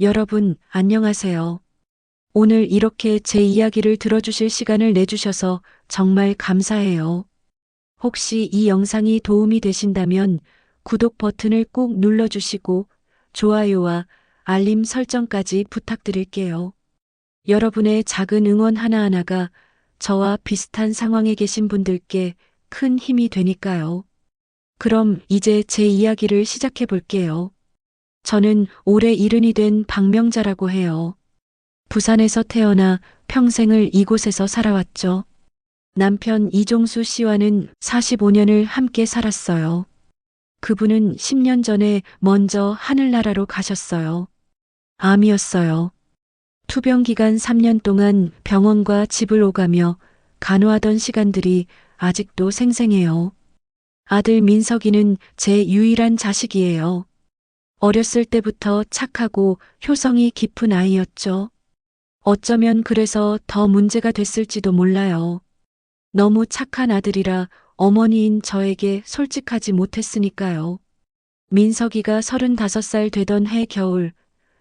여러분, 안녕하세요. 오늘 이렇게 제 이야기를 들어주실 시간을 내주셔서 정말 감사해요. 혹시 이 영상이 도움이 되신다면 구독 버튼을 꼭 눌러주시고 좋아요와 알림 설정까지 부탁드릴게요. 여러분의 작은 응원 하나하나가 저와 비슷한 상황에 계신 분들께 큰 힘이 되니까요. 그럼 이제 제 이야기를 시작해 볼게요. 저는 올해 70이 된 박명자라고 해요. 부산에서 태어나 평생을 이곳에서 살아왔죠. 남편 이종수 씨와는 45년을 함께 살았어요. 그분은 10년 전에 먼저 하늘나라로 가셨어요. 암이었어요. 투병 기간 3년 동안 병원과 집을 오가며 간호하던 시간들이 아직도 생생해요. 아들 민석이는 제 유일한 자식이에요. 어렸을 때부터 착하고 효성이 깊은 아이였죠. 어쩌면 그래서 더 문제가 됐을지도 몰라요. 너무 착한 아들이라 어머니인 저에게 솔직하지 못했으니까요. 민석이가 35살 되던 해 겨울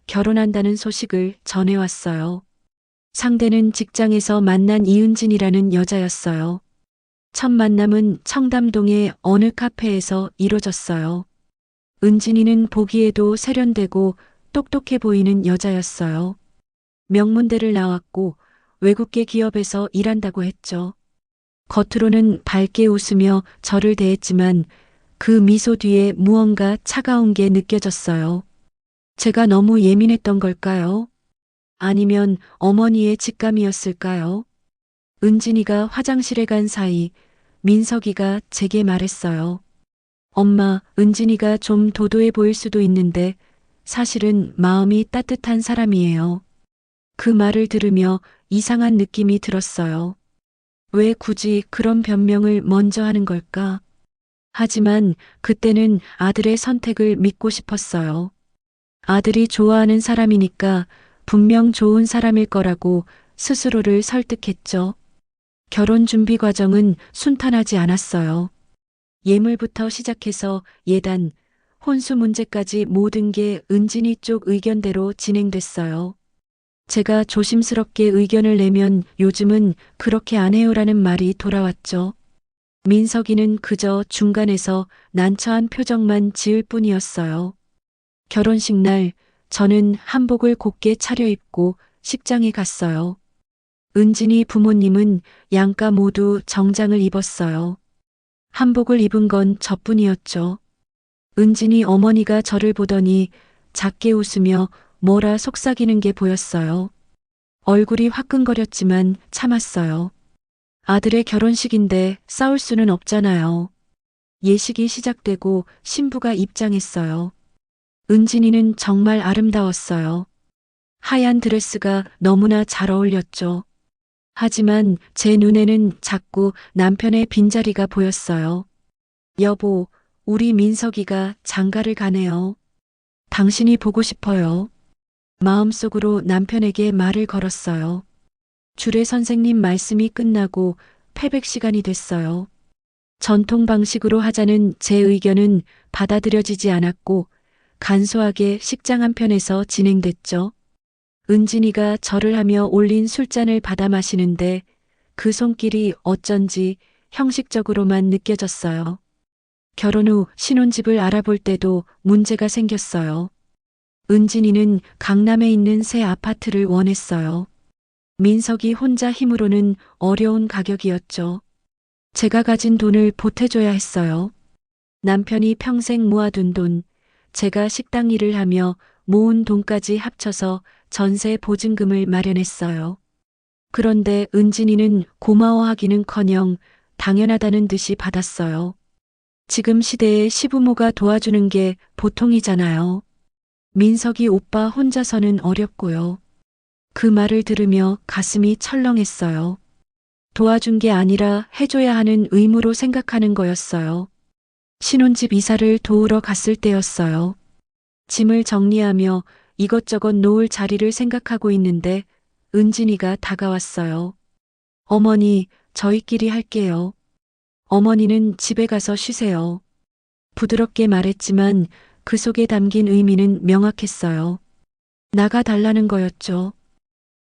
결혼한다는 소식을 전해왔어요. 상대는 직장에서 만난 이은진이라는 여자였어요. 첫 만남은 청담동의 어느 카페에서 이뤄졌어요. 은진이는 보기에도 세련되고 똑똑해 보이는 여자였어요. 명문대를 나왔고 외국계 기업에서 일한다고 했죠. 겉으로는 밝게 웃으며 저를 대했지만 그 미소 뒤에 무언가 차가운 게 느껴졌어요. 제가 너무 예민했던 걸까요? 아니면 어머니의 직감이었을까요? 은진이가 화장실에 간 사이 민석이가 제게 말했어요. 엄마, 은진이가 좀 도도해 보일 수도 있는데 사실은 마음이 따뜻한 사람이에요. 그 말을 들으며 이상한 느낌이 들었어요. 왜 굳이 그런 변명을 먼저 하는 걸까? 하지만 그때는 아들의 선택을 믿고 싶었어요. 아들이 좋아하는 사람이니까 분명 좋은 사람일 거라고 스스로를 설득했죠. 결혼 준비 과정은 순탄하지 않았어요. 예물부터 시작해서 예단, 혼수 문제까지 모든 게 은진이 쪽 의견대로 진행됐어요. 제가 조심스럽게 의견을 내면 요즘은 그렇게 안 해요라는 말이 돌아왔죠. 민석이는 그저 중간에서 난처한 표정만 지을 뿐이었어요. 결혼식 날 저는 한복을 곱게 차려입고 식장에 갔어요. 은진이 부모님은 양가 모두 정장을 입었어요. 한복을 입은 건 저뿐이었죠. 은진이 어머니가 저를 보더니 작게 웃으며 뭐라 속삭이는 게 보였어요. 얼굴이 화끈거렸지만 참았어요. 아들의 결혼식인데 싸울 수는 없잖아요. 예식이 시작되고 신부가 입장했어요. 은진이는 정말 아름다웠어요. 하얀 드레스가 너무나 잘 어울렸죠. 하지만 제 눈에는 자꾸 남편의 빈자리가 보였어요. 여보, 우리 민석이가 장가를 가네요. 당신이 보고 싶어요. 마음속으로 남편에게 말을 걸었어요. 주례 선생님 말씀이 끝나고 패백 시간이 됐어요. 전통 방식으로 하자는 제 의견은 받아들여지지 않았고 간소하게 식장 한편에서 진행됐죠. 은진이가 절을 하며 올린 술잔을 받아 마시는데 그 손길이 어쩐지 형식적으로만 느껴졌어요. 결혼 후 신혼집을 알아볼 때도 문제가 생겼어요. 은진이는 강남에 있는 새 아파트를 원했어요. 민석이 혼자 힘으로는 어려운 가격이었죠. 제가 가진 돈을 보태줘야 했어요. 남편이 평생 모아둔 돈, 제가 식당 일을 하며 모은 돈까지 합쳐서 전세 보증금을 마련했어요. 그런데 은진이는 고마워하기는커녕 당연하다는 듯이 받았어요. 지금 시대에 시부모가 도와주는 게 보통이잖아요. 민석이 오빠 혼자서는 어렵고요. 그 말을 들으며 가슴이 철렁했어요. 도와준 게 아니라 해줘야 하는 의무로 생각하는 거였어요. 신혼집 이사를 도우러 갔을 때였어요. 짐을 정리하며 이것저것 놓을 자리를 생각하고 있는데 은진이가 다가왔어요. 어머니, 저희끼리 할게요. 어머니는 집에 가서 쉬세요. 부드럽게 말했지만 그 속에 담긴 의미는 명확했어요. 나가달라는 거였죠.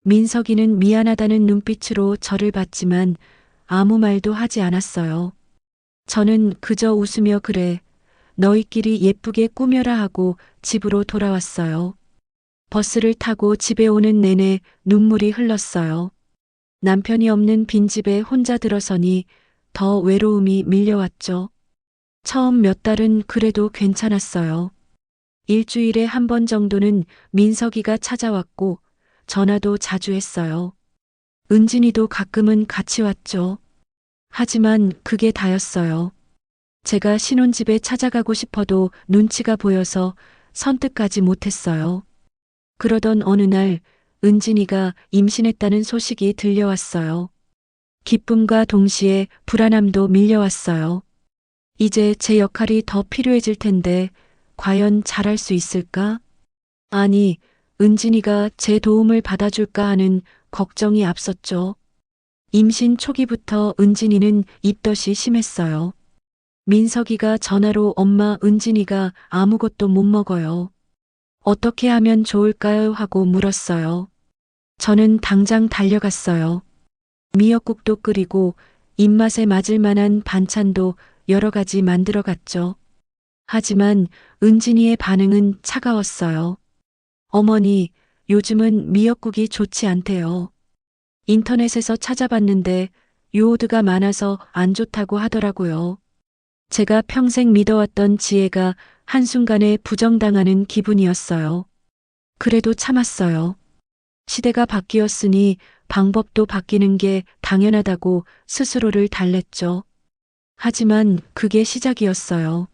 민석이는 미안하다는 눈빛으로 저를 봤지만 아무 말도 하지 않았어요. 저는 그저 웃으며 그래, 너희끼리 예쁘게 꾸며라 하고 집으로 돌아왔어요. 버스를 타고 집에 오는 내내 눈물이 흘렀어요. 남편이 없는 빈집에 혼자 들어서니 더 외로움이 밀려왔죠. 처음 몇 달은 그래도 괜찮았어요. 일주일에 한 번 정도는 민석이가 찾아왔고 전화도 자주 했어요. 은진이도 가끔은 같이 왔죠. 하지만 그게 다였어요. 제가 신혼집에 찾아가고 싶어도 눈치가 보여서 선뜻가지 못했어요. 그러던 어느 날 은진이가 임신했다는 소식이 들려왔어요. 기쁨과 동시에 불안함도 밀려왔어요. 이제 제 역할이 더 필요해질 텐데 과연 잘할 수 있을까? 아니, 은진이가 제 도움을 받아줄까 하는 걱정이 앞섰죠. 임신 초기부터 은진이는 입덧이 심했어요. 민석이가 전화로 엄마 은진이가 아무것도 못 먹어요. 어떻게 하면 좋을까요? 하고 물었어요. 저는 당장 달려갔어요. 미역국도 끓이고 입맛에 맞을 만한 반찬도 여러 가지 만들어 갔죠. 하지만 은진이의 반응은 차가웠어요. 어머니, 요즘은 미역국이 좋지 않대요. 인터넷에서 찾아봤는데 요오드가 많아서 안 좋다고 하더라고요. 제가 평생 믿어왔던 지혜가 한순간에 부정당하는 기분이었어요. 그래도 참았어요. 시대가 바뀌었으니 방법도 바뀌는 게 당연하다고 스스로를 달랬죠. 하지만 그게 시작이었어요.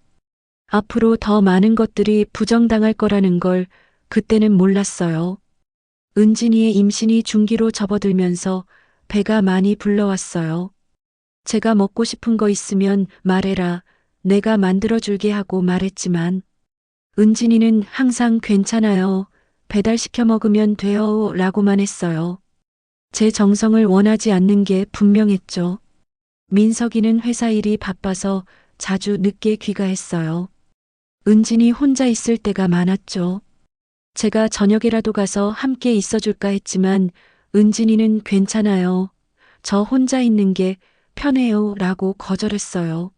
앞으로 더 많은 것들이 부정당할 거라는 걸 그때는 몰랐어요. 은진이의 임신이 중기로 접어들면서 배가 많이 불러왔어요. 제가 먹고 싶은 거 있으면 말해라. 내가 만들어줄게 하고 말했지만 은진이는 항상 괜찮아요. 배달시켜 먹으면 돼요. 라고만 했어요. 제 정성을 원하지 않는 게 분명했죠. 민석이는 회사 일이 바빠서 자주 늦게 귀가했어요. 은진이 혼자 있을 때가 많았죠. 제가 저녁이라도 가서 함께 있어줄까 했지만 은진이는 괜찮아요. 저 혼자 있는 게 편해요. 라고 거절했어요.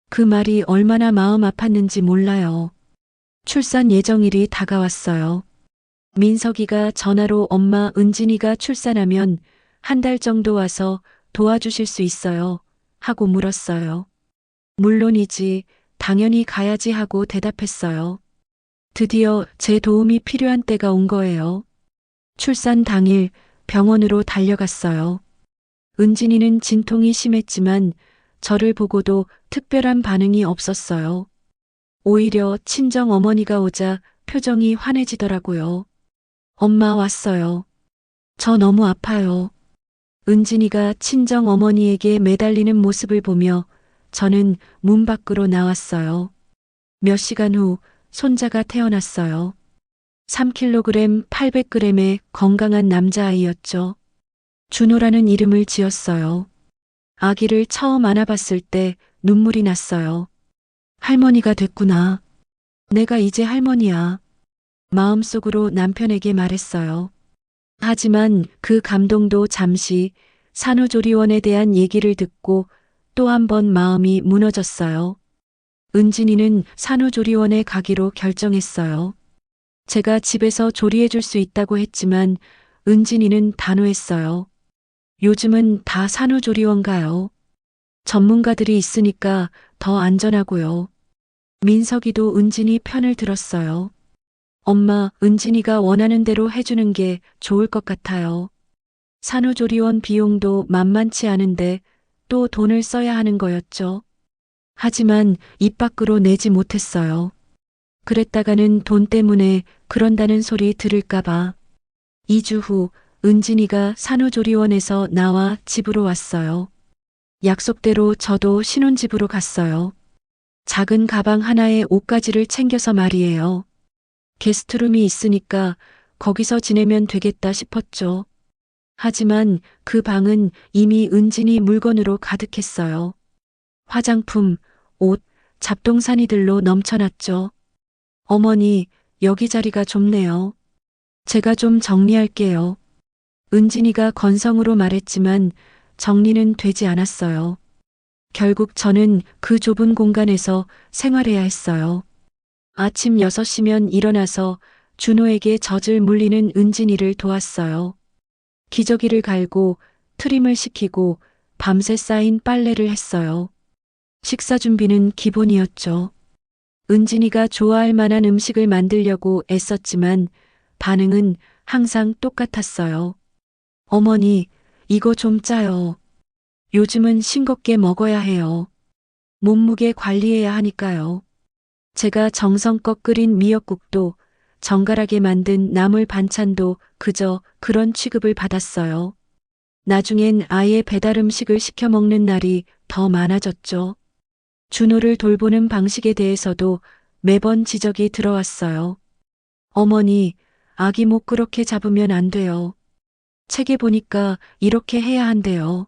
그 말이 얼마나 마음 아팠는지 몰라요. 출산 예정일이 다가왔어요. 민석이가 전화로 엄마 은진이가 출산하면 한 달 정도 와서 도와주실 수 있어요. 하고 물었어요. 물론이지, 당연히 가야지 하고 대답했어요. 드디어 제 도움이 필요한 때가 온 거예요. 출산 당일 병원으로 달려갔어요. 은진이는 진통이 심했지만 저를 보고도 특별한 반응이 없었어요. 오히려 친정 어머니가 오자 표정이 환해지더라고요. 엄마 왔어요. 저 너무 아파요. 은진이가 친정 어머니에게 매달리는 모습을 보며 저는 문 밖으로 나왔어요. 몇 시간 후 손자가 태어났어요. 3kg 800g의 건강한 남자아이였죠. 준호라는 이름을 지었어요. 아기를 처음 안아봤을 때 눈물이 났어요. 할머니가 됐구나. 내가 이제 할머니야. 마음속으로 남편에게 말했어요. 하지만 그 감동도 잠시 산후조리원에 대한 얘기를 듣고 또 한 번 마음이 무너졌어요. 은진이는 산후조리원에 가기로 결정했어요. 제가 집에서 조리해 줄 수 있다고 했지만 은진이는 단호했어요. 요즘은 다 산후조리원 가요. 전문가들이 있으니까 더 안전하고요. 민석이도 은진이 편을 들었어요. 엄마, 은진이가 원하는 대로 해주는 게 좋을 것 같아요. 산후조리원 비용도 만만치 않은데 또 돈을 써야 하는 거였죠. 하지만 입 밖으로 내지 못했어요. 그랬다가는 돈 때문에 그런다는 소리 들을까봐. 2주 후 은진이가 산후조리원에서 나와 집으로 왔어요. 약속대로 저도 신혼집으로 갔어요. 작은 가방 하나에 옷가지를 챙겨서 말이에요. 게스트룸이 있으니까 거기서 지내면 되겠다 싶었죠. 하지만 그 방은 이미 은진이 물건으로 가득했어요. 화장품, 옷, 잡동사니들로 넘쳐났죠. 어머니, 여기 자리가 좁네요. 제가 좀 정리할게요. 은진이가 건성으로 말했지만 정리는 되지 않았어요. 결국 저는 그 좁은 공간에서 생활해야 했어요. 아침 6시면 일어나서 준호에게 젖을 물리는 은진이를 도왔어요. 기저귀를 갈고 트림을 시키고 밤새 쌓인 빨래를 했어요. 식사 준비는 기본이었죠. 은진이가 좋아할 만한 음식을 만들려고 애썼지만 반응은 항상 똑같았어요. 어머니, 이거 좀 짜요. 요즘은 싱겁게 먹어야 해요. 몸무게 관리해야 하니까요. 제가 정성껏 끓인 미역국도 정갈하게 만든 나물 반찬도 그저 그런 취급을 받았어요. 나중엔 아예 배달 음식을 시켜 먹는 날이 더 많아졌죠. 준호를 돌보는 방식에 대해서도 매번 지적이 들어왔어요. 어머니, 아기 목 그렇게 잡으면 안 돼요. 책에 보니까 이렇게 해야 한대요.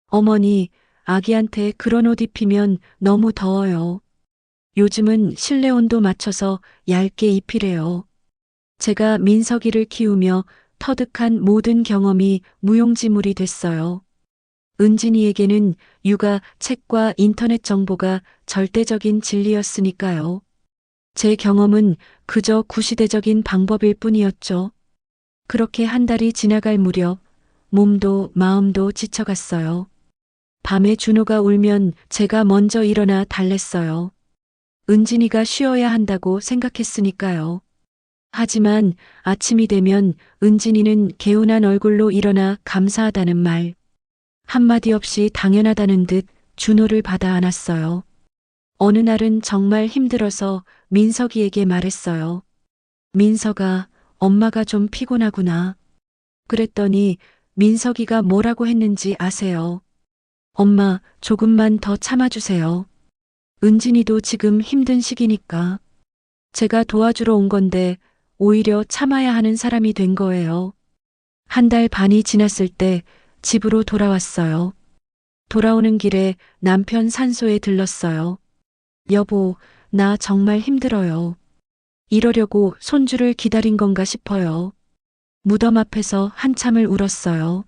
어머니, 아기한테 그런 옷 입히면 너무 더워요. 요즘은 실내 온도 맞춰서 얇게 입히래요. 제가 민석이를 키우며 터득한 모든 경험이 무용지물이 됐어요. 은진이에게는 육아, 책과 인터넷 정보가 절대적인 진리였으니까요. 제 경험은 그저 구시대적인 방법일 뿐이었죠. 그렇게 한 달이 지나갈 무렵 몸도 마음도 지쳐갔어요. 밤에 준호가 울면 제가 먼저 일어나 달랬어요. 은진이가 쉬어야 한다고 생각했으니까요. 하지만 아침이 되면 은진이는 개운한 얼굴로 일어나 감사하다는 말, 한마디 없이 당연하다는 듯 준호를 받아 안았어요. 어느 날은 정말 힘들어서 민석이에게 말했어요. 민석아, 엄마가 좀 피곤하구나. 그랬더니 민석이가 뭐라고 했는지 아세요? 엄마, 조금만 더 참아주세요. 은진이도 지금 힘든 시기니까. 제가 도와주러 온 건데 오히려 참아야 하는 사람이 된 거예요. 한 달 반이 지났을 때 집으로 돌아왔어요. 돌아오는 길에 남편 산소에 들렀어요. 여보, 나 정말 힘들어요. 이러려고 손주를 기다린 건가 싶어요. 무덤 앞에서 한참을 울었어요.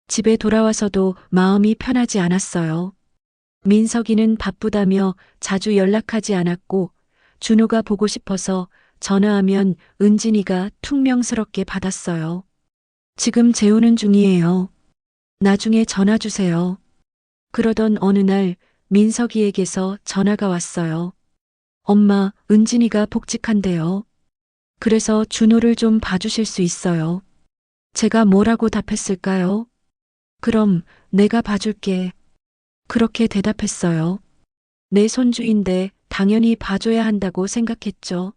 집에 돌아와서도 마음이 편하지 않았어요. 민석이는 바쁘다며 자주 연락하지 않았고 준호가 보고 싶어서 전화하면 은진이가 퉁명스럽게 받았어요. 지금 재우는 중이에요. 나중에 전화 주세요. 그러던 어느 날 민석이에게서 전화가 왔어요. 엄마, 은진이가 복직한대요. 그래서 준호를 좀 봐주실 수 있어요. 제가 뭐라고 답했을까요? 그럼 내가 봐줄게. 그렇게 대답했어요. 내 손주인데 당연히 봐줘야 한다고 생각했죠.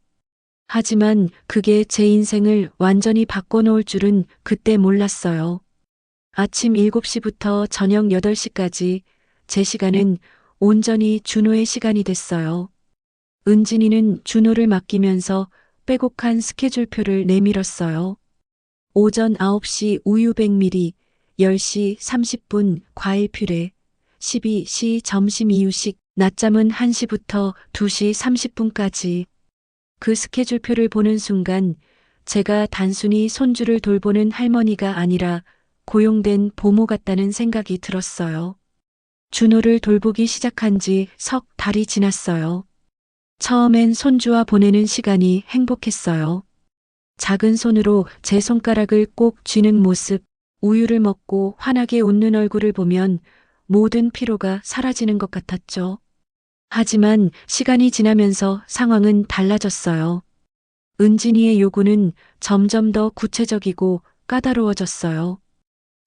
하지만 그게 제 인생을 완전히 바꿔놓을 줄은 그때 몰랐어요. 아침 7시부터 저녁 8시까지 제 시간은 온전히 준호의 시간이 됐어요. 은진이는 준호를 맡기면서 빼곡한 스케줄표를 내밀었어요. 오전 9시 우유 100ml, 10시 30분 과일 퓨레, 12시 점심 이유식, 낮잠은 1시부터 2시 30분까지. 그 스케줄표를 보는 순간 제가 단순히 손주를 돌보는 할머니가 아니라 고용된 보모 같다는 생각이 들었어요. 준호를 돌보기 시작한 지 석 달이 지났어요. 처음엔 손주와 보내는 시간이 행복했어요. 작은 손으로 제 손가락을 꼭 쥐는 모습, 우유를 먹고 환하게 웃는 얼굴을 보면 모든 피로가 사라지는 것 같았죠. 하지만 시간이 지나면서 상황은 달라졌어요. 은진이의 요구는 점점 더 구체적이고 까다로워졌어요.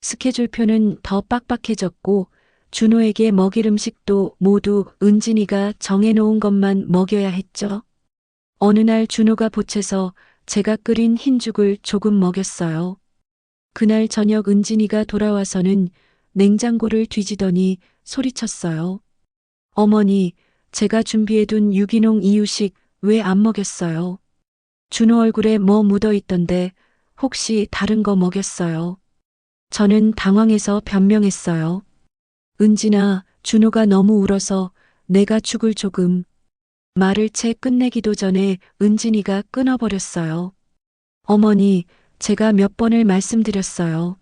스케줄표는 더 빡빡해졌고 준호에게 먹일 음식도 모두 은진이가 정해놓은 것만 먹여야 했죠. 어느 날 준호가 보채서 제가 끓인 흰죽을 조금 먹였어요. 그날 저녁 은진이가 돌아와서는 냉장고를 뒤지더니 소리쳤어요. 어머니, 제가 준비해둔 유기농 이유식 왜 안 먹였어요? 준호 얼굴에 뭐 묻어 있던데 혹시 다른 거 먹였어요? 저는 당황해서 변명했어요. 은진아, 준호가 너무 울어서 내가 죽을 조금. 말을 채 끝내기도 전에 은진이가 끊어버렸어요. 어머니, 제가 몇 번을 말씀드렸어요.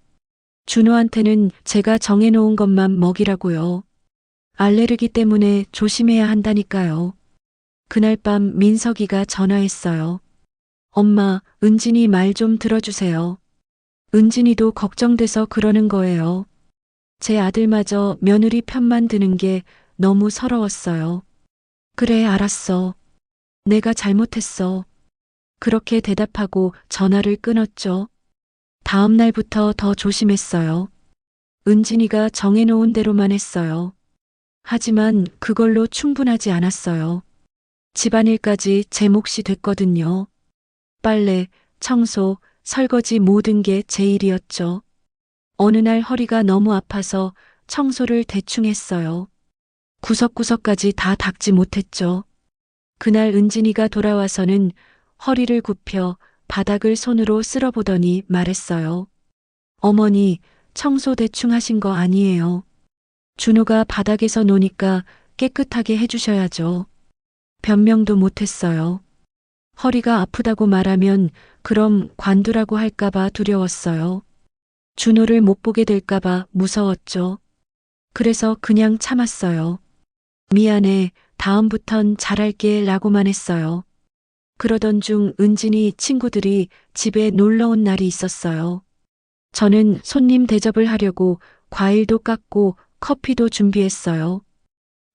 준호한테는 제가 정해놓은 것만 먹이라고요. 알레르기 때문에 조심해야 한다니까요. 그날 밤 민석이가 전화했어요. 엄마, 은진이 말 좀 들어주세요. 은진이도 걱정돼서 그러는 거예요. 제 아들마저 며느리 편만 드는 게 너무 서러웠어요. 그래, 알았어. 내가 잘못했어. 그렇게 대답하고 전화를 끊었죠. 다음 날부터 더 조심했어요. 은진이가 정해놓은 대로만 했어요. 하지만 그걸로 충분하지 않았어요. 집안일까지 제 몫이 됐거든요. 빨래, 청소, 설거지 모든 게 제 일이었죠. 어느 날 허리가 너무 아파서 청소를 대충 했어요. 구석구석까지 다 닦지 못했죠. 그날 은진이가 돌아와서는 허리를 굽혀 바닥을 손으로 쓸어보더니 말했어요. 어머니, 청소 대충 하신 거 아니에요. 준호가 바닥에서 노니까 깨끗하게 해주셔야죠. 변명도 못했어요. 허리가 아프다고 말하면 그럼 관두라고 할까봐 두려웠어요. 준호를 못 보게 될까봐 무서웠죠. 그래서 그냥 참았어요. 미안해, 다음부턴 잘할게 라고만 했어요. 그러던 중 은진이 친구들이 집에 놀러 온 날이 있었어요. 저는 손님 대접을 하려고 과일도 깎고 커피도 준비했어요.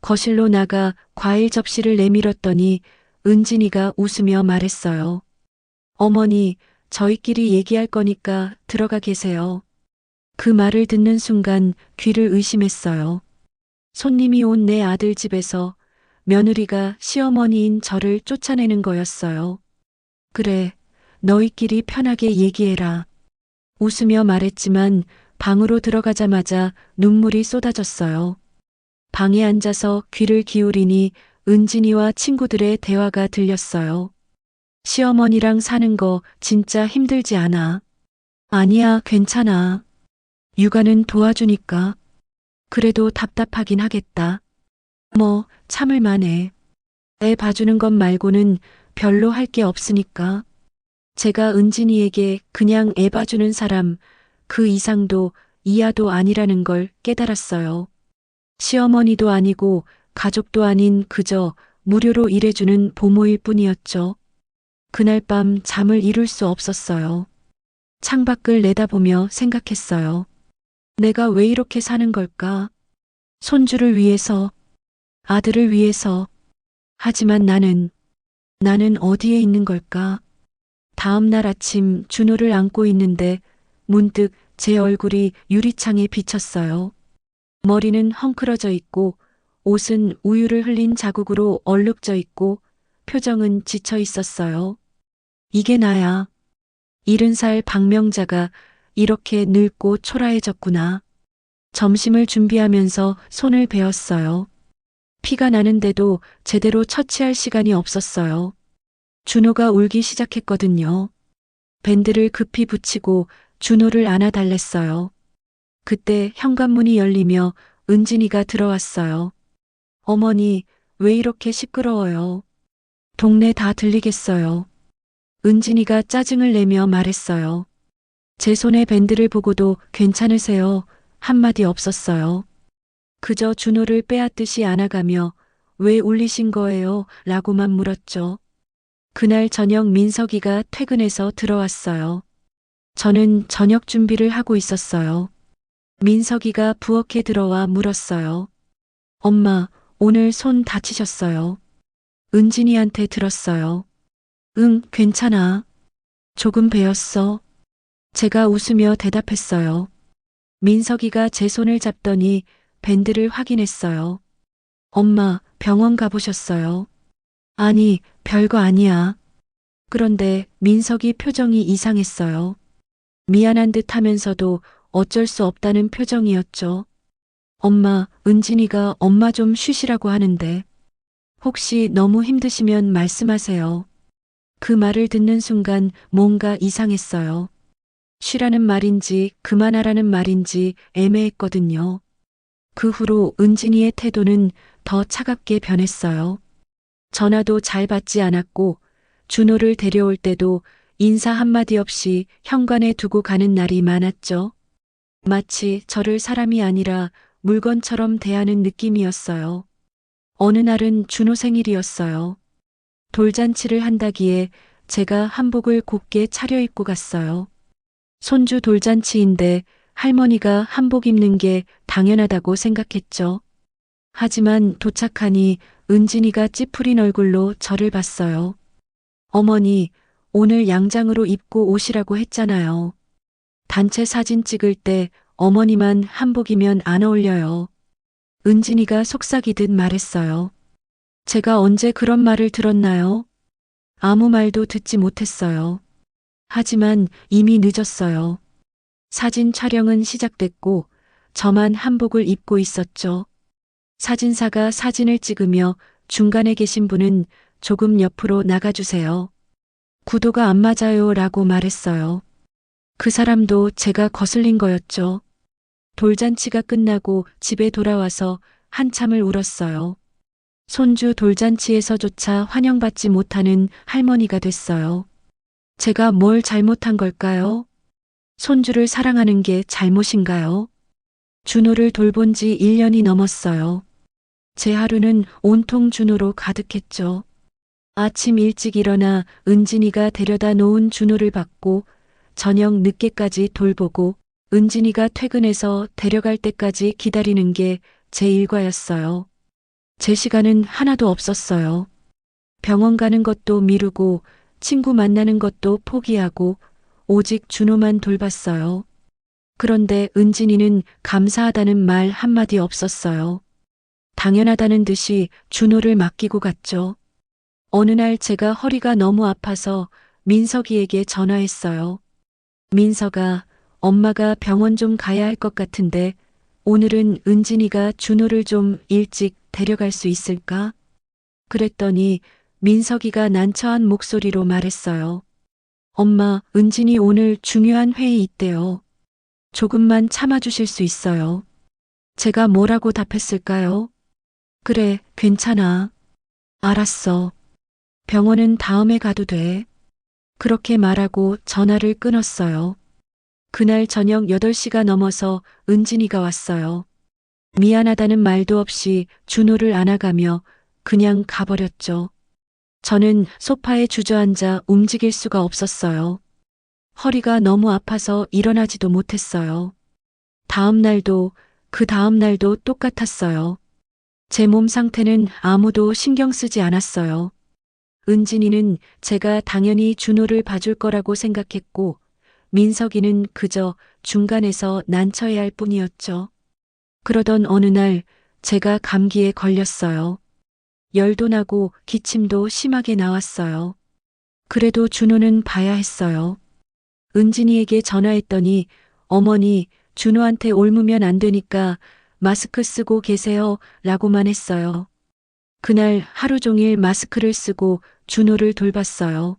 거실로 나가 과일 접시를 내밀었더니 은진이가 웃으며 말했어요. 어머니, 저희끼리 얘기할 거니까 들어가 계세요. 그 말을 듣는 순간 귀를 의심했어요. 손님이 온 내 아들 집에서 며느리가 시어머니인 저를 쫓아내는 거였어요. 그래, 너희끼리 편하게 얘기해라. 웃으며 말했지만 방으로 들어가자마자 눈물이 쏟아졌어요. 방에 앉아서 귀를 기울이니 은진이와 친구들의 대화가 들렸어요. 시어머니랑 사는 거 진짜 힘들지 않아? 아니야, 괜찮아. 육아는 도와주니까. 그래도 답답하긴 하겠다. 뭐, 참을 만해. 애 봐주는 것 말고는 별로 할 게 없으니까. 제가 은진이에게 그냥 애 봐주는 사람, 그 이상도 이하도 아니라는 걸 깨달았어요. 시어머니도 아니고 가족도 아닌 그저 무료로 일해주는 보모일 뿐이었죠. 그날 밤 잠을 이룰 수 없었어요. 창밖을 내다보며 생각했어요. 내가 왜 이렇게 사는 걸까? 손주를 위해서, 아들을 위해서. 하지만 나는 어디에 있는 걸까? 다음 날 아침 준호를 안고 있는데 문득 제 얼굴이 유리창에 비쳤어요. 머리는 헝클어져 있고 옷은 우유를 흘린 자국으로 얼룩져 있고 표정은 지쳐 있었어요. 이게 나야. 70살 박명자가 이렇게 늙고 초라해졌구나. 점심을 준비하면서 손을 베었어요. 피가 나는데도 제대로 처치할 시간이 없었어요. 준호가 울기 시작했거든요. 밴드를 급히 붙이고 준호를 안아달랬어요. 그때 현관문이 열리며 은진이가 들어왔어요. 어머니, 왜 이렇게 시끄러워요? 동네 다 들리겠어요. 은진이가 짜증을 내며 말했어요. 제 손에 밴드를 보고도 괜찮으세요? 한마디 없었어요. 그저 준호를 빼앗듯이 안아가며 왜 울리신 거예요? 라고만 물었죠. 그날 저녁 민석이가 퇴근해서 들어왔어요. 저는 저녁 준비를 하고 있었어요. 민석이가 부엌에 들어와 물었어요. 엄마, 오늘 손 다치셨어요. 은진이한테 들었어요. 응, 괜찮아. 조금 베었어. 제가 웃으며 대답했어요. 민석이가 제 손을 잡더니 밴드를 확인했어요. 엄마, 병원 가보셨어요? 아니, 별거 아니야. 그런데 민석이 표정이 이상했어요. 미안한 듯 하면서도 어쩔 수 없다는 표정이었죠. 엄마, 은진이가 엄마 좀 쉬시라고 하는데 혹시 너무 힘드시면 말씀하세요. 그 말을 듣는 순간 뭔가 이상했어요. 쉬라는 말인지 그만하라는 말인지 애매했거든요. 그 후로 은진이의 태도는 더 차갑게 변했어요. 전화도 잘 받지 않았고 준호를 데려올 때도 인사 한마디 없이 현관에 두고 가는 날이 많았죠. 마치 저를 사람이 아니라 물건처럼 대하는 느낌이었어요. 어느 날은 준호 생일이었어요. 돌잔치를 한다기에 제가 한복을 곱게 차려입고 갔어요. 손주 돌잔치인데 할머니가 한복 입는 게 당연하다고 생각했죠. 하지만 도착하니 은진이가 찌푸린 얼굴로 저를 봤어요. 어머니, 오늘 양장으로 입고 오시라고 했잖아요. 단체 사진 찍을 때 어머니만 한복이면 안 어울려요. 은진이가 속삭이듯 말했어요. 제가 언제 그런 말을 들었나요? 아무 말도 듣지 못했어요. 하지만 이미 늦었어요. 사진 촬영은 시작됐고 저만 한복을 입고 있었죠. 사진사가 사진을 찍으며 중간에 계신 분은 조금 옆으로 나가주세요. 구도가 안 맞아요 라고 말했어요. 그 사람도 제가 거슬린 거였죠. 돌잔치가 끝나고 집에 돌아와서 한참을 울었어요. 손주 돌잔치에서조차 환영받지 못하는 할머니가 됐어요. 제가 뭘 잘못한 걸까요? 손주를 사랑하는 게 잘못인가요? 준호를 돌본 지 1년이 넘었어요. 제 하루는 온통 준호로 가득했죠. 아침 일찍 일어나 은진이가 데려다 놓은 준호를 받고 저녁 늦게까지 돌보고 은진이가 퇴근해서 데려갈 때까지 기다리는 게 제 일과였어요. 제 시간은 하나도 없었어요. 병원 가는 것도 미루고 친구 만나는 것도 포기하고 오직 준호만 돌봤어요. 그런데 은진이는 감사하다는 말 한마디 없었어요. 당연하다는 듯이 준호를 맡기고 갔죠. 어느 날 제가 허리가 너무 아파서 민석이에게 전화했어요. 민석아, 엄마가 병원 좀 가야 할 것 같은데 오늘은 은진이가 준호를 좀 일찍 데려갈 수 있을까? 그랬더니 민석이가 난처한 목소리로 말했어요. 엄마, 은진이 오늘 중요한 회의 있대요. 조금만 참아주실 수 있어요. 제가 뭐라고 답했을까요? 그래, 괜찮아. 알았어. 병원은 다음에 가도 돼. 그렇게 말하고 전화를 끊었어요. 그날 저녁 8시가 넘어서 은진이가 왔어요. 미안하다는 말도 없이 준호를 안아가며 그냥 가버렸죠. 저는 소파에 주저앉아 움직일 수가 없었어요. 허리가 너무 아파서 일어나지도 못했어요. 다음 날도 그 다음 날도 똑같았어요. 제 몸 상태는 아무도 신경 쓰지 않았어요. 은진이는 제가 당연히 준호를 봐줄 거라고 생각했고 민석이는 그저 중간에서 난처해야 할 뿐이었죠. 그러던 어느 날 제가 감기에 걸렸어요. 열도 나고 기침도 심하게 나왔어요. 그래도 준호는 봐야 했어요. 은진이에게 전화했더니 어머니, 준호한테 옮으면 안 되니까 마스크 쓰고 계세요 라고만 했어요. 그날 하루 종일 마스크를 쓰고 준호를 돌봤어요.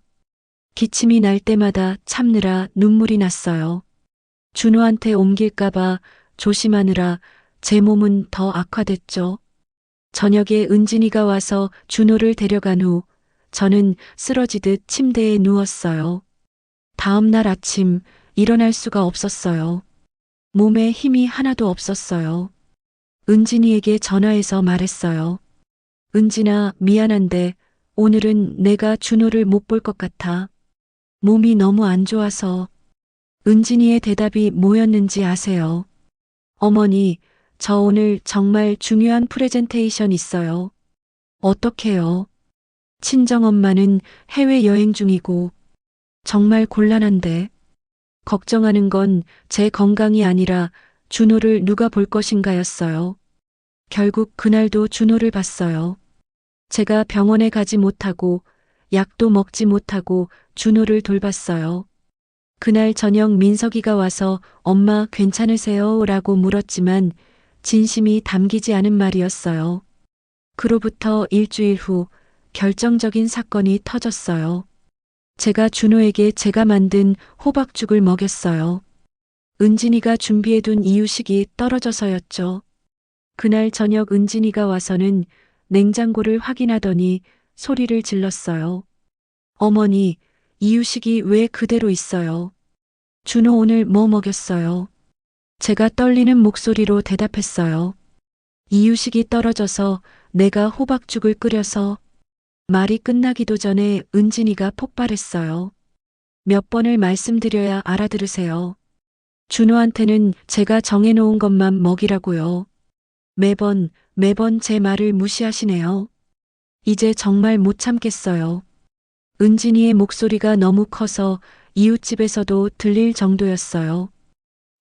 기침이 날 때마다 참느라 눈물이 났어요. 준호한테 옮길까봐 조심하느라 제 몸은 더 악화됐죠. 저녁에 은진이가 와서 준호를 데려간 후 저는 쓰러지듯 침대에 누웠어요. 다음 날 아침 일어날 수가 없었어요. 몸에 힘이 하나도 없었어요. 은진이에게 전화해서 말했어요. 은진아, 미안한데 오늘은 내가 준호를 못 볼 것 같아. 몸이 너무 안 좋아서. 은진이의 대답이 뭐였는지 아세요? 어머니, 저 오늘 정말 중요한 프레젠테이션 있어요. 어떡해요? 친정엄마는 해외여행 중이고 정말 곤란한데 걱정하는 건 제 건강이 아니라 준호를 누가 볼 것인가였어요. 결국 그날도 준호를 봤어요. 제가 병원에 가지 못하고 약도 먹지 못하고 준호를 돌봤어요. 그날 저녁 민석이가 와서 엄마 괜찮으세요? 라고 물었지만 진심이 담기지 않은 말이었어요. 그로부터 일주일 후 결정적인 사건이 터졌어요. 제가 준호에게 제가 만든 호박죽을 먹였어요. 은진이가 준비해둔 이유식이 떨어져서였죠. 그날 저녁 은진이가 와서는 냉장고를 확인하더니 소리를 질렀어요. 어머니, 이유식이 왜 그대로 있어요? 준호 오늘 뭐 먹였어요? 제가 떨리는 목소리로 대답했어요. 이유식이 떨어져서 내가 호박죽을 끓여서. 말이 끝나기도 전에 은진이가 폭발했어요. 몇 번을 말씀드려야 알아들으세요. 준호한테는 제가 정해놓은 것만 먹이라고요. 매번 제 말을 무시하시네요. 이제 정말 못 참겠어요. 은진이의 목소리가 너무 커서 이웃집에서도 들릴 정도였어요.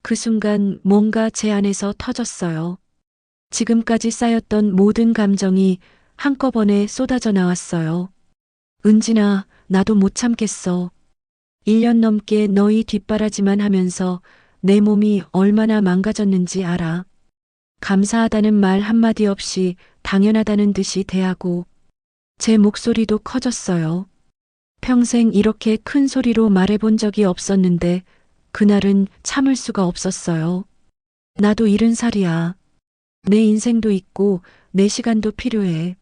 그 순간 뭔가 제 안에서 터졌어요. 지금까지 쌓였던 모든 감정이 한꺼번에 쏟아져 나왔어요. 은진아, 나도 못 참겠어. 1년 넘게 너희 뒷바라지만 하면서 내 몸이 얼마나 망가졌는지 알아. 감사하다는 말 한마디 없이 당연하다는 듯이 대하고 제 목소리도 커졌어요. 평생 이렇게 큰 소리로 말해본 적이 없었는데 그날은 참을 수가 없었어요. 나도 70살이야. 내 인생도 있고 내 시간도 필요해.